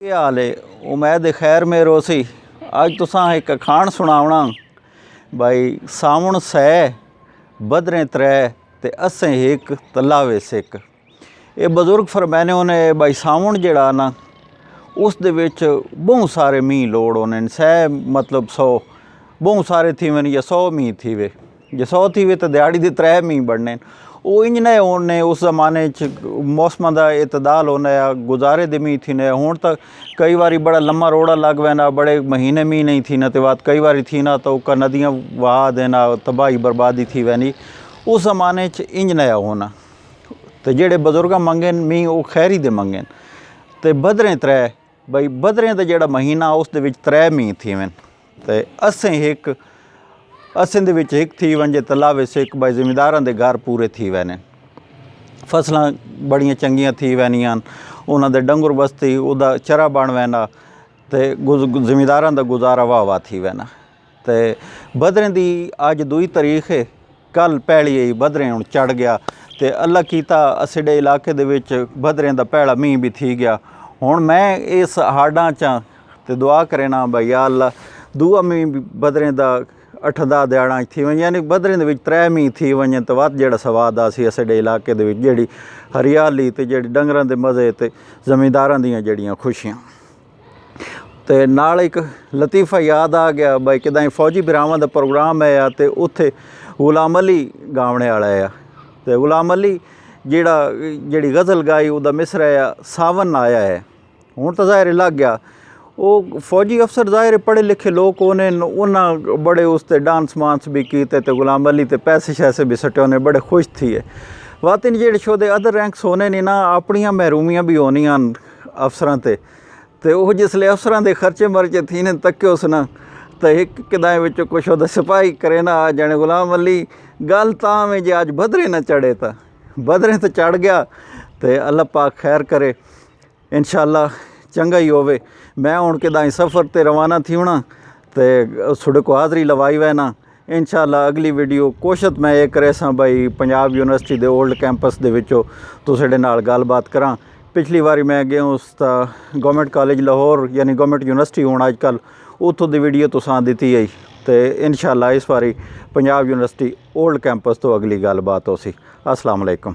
ਕੀ ਹਾਲ ਹੈ। ਉਮੀਦ ਖੈਰ मेरो सी अज तुसां एक अखान सुनावना भाई सावण सै बदरें त्रै ते असें एक ते लावे सिक। ये बजुर्ग फरमाने ने भाई सावण जिहड़ा ना उस दे विच बहुत सारे मींह लोड़ होने सै मतलब 100 बहुत सारे थीवे या 100 मींह थीवे जे 100 थीवे तो दिहाड़ी दे 3 मींह बढ़ने वो इंज ने होने उस जमाने मौसम का इतदाल होने गुजारे दे मींह थी ने हुण तो कई बारी बड़ा लम्मा रोड़ा लग वैना बड़े महीने मींह नहीं थी ना तो बात कई बारी थी ना तो नदियाँ वहा देना तबाही बर्बादी थी वैनी उस जमाने इंज नया होना तो जेड़े बजुर्ग मंगे मींह वो खैरी दे मंगे तो बदरें त्रै भाई बदरें का जेड़ा महीना उस दे विच 3 मींह थी वन तो असें एक थी वंजे तो लावे सिक भाई जिमीदारां दे घर पूरे थी वैने फसलां बड़ियां चंगियां थी वैनियां उन्हां दे डंगर बस्ती उदा चरा बन वैना तो जिमीदारां दा गुजारा वाह वाह थी वैना तो बदरें दी अज 2 तारीख है कल पैली बदरें हुण चढ़ गया तो अल्लाह कीता असीडे इलाके दे विच बदरें दा पैड़ा मींह भी थी गया। हुण मैं इस हाड़ां च ते दुआ करेना भाई या अल्लाह दूआ मींह बदरें दा 8-10 दिहाड़ा थी वन यानी बदरें दे विच 3 मींह थी वञे तो वध जेड़ा सवाद आ सी असीडे इलाके दे विच जेड़ी हरियाली ते जेड़ी डंगरां दे मज़े ते ज़मींदारां दियां जेड़ियां खुशियां ते नाल एक लतीफ़ा याद आ गया भाई किदां फौजी भरावां दा प्रोग्राम है तो उत्थे गुलाम अली गावणे वाला है तो गुलाम अली जेड़ी गज़ल गाई उदा मिसरा है सावन आया है हुण तो ज़ाहिर लग गया वो फौजी अफसर ज़ाहिर पढ़े लिखे लोग उन्हें बड़े उसते डांस मांस भी किए तो गुलाम अली ते पैसे शैसे भी सटे उन्हें बड़े खुश थी वातिन जेड़े शोदे अदर रैंक्स होने नहीं ना अपनियां महरूमियां भी होनियां अफसरां ते वो जिसले अफसरां दे खर्चे मर्चे थी ने तक्के उस ना तो एक किदाएं विच कुछ उहदा सिपाही करे ना आ जाने गुलाम अली गल तां में जे अज बदरे ना चढ़े तो बदरें तो चढ़ गया तो अल्लाह पाक खैर करे इंशाअल्लाह चंगा ही होवे। मैं हुण किदां सफ़र ते रवाना थी होना तो थोड़े को हाज़री लवाई वैना इंशाअल्लाह अगली वीडियो कोशिश मैं ये करे सा भाई पंजाब यूनिवर्सिटी दे ओल्ड कैंपस दे विचों तुसाडे नाल गलबात करां। पिछली बारी मैं गया उस गवर्नमेंट कॉलेज लाहौर यानी गवर्नमेंट यूनिवर्सिटी हुण अजकल उत्थों दी वीडियो तुसां दित्ती है तो इंशाअल्लाह इस बारी पंजाब यूनिवर्सिटी ओल्ड कैंपस तो अगली गलबात हो सी। अस्सलाम वालेकुम।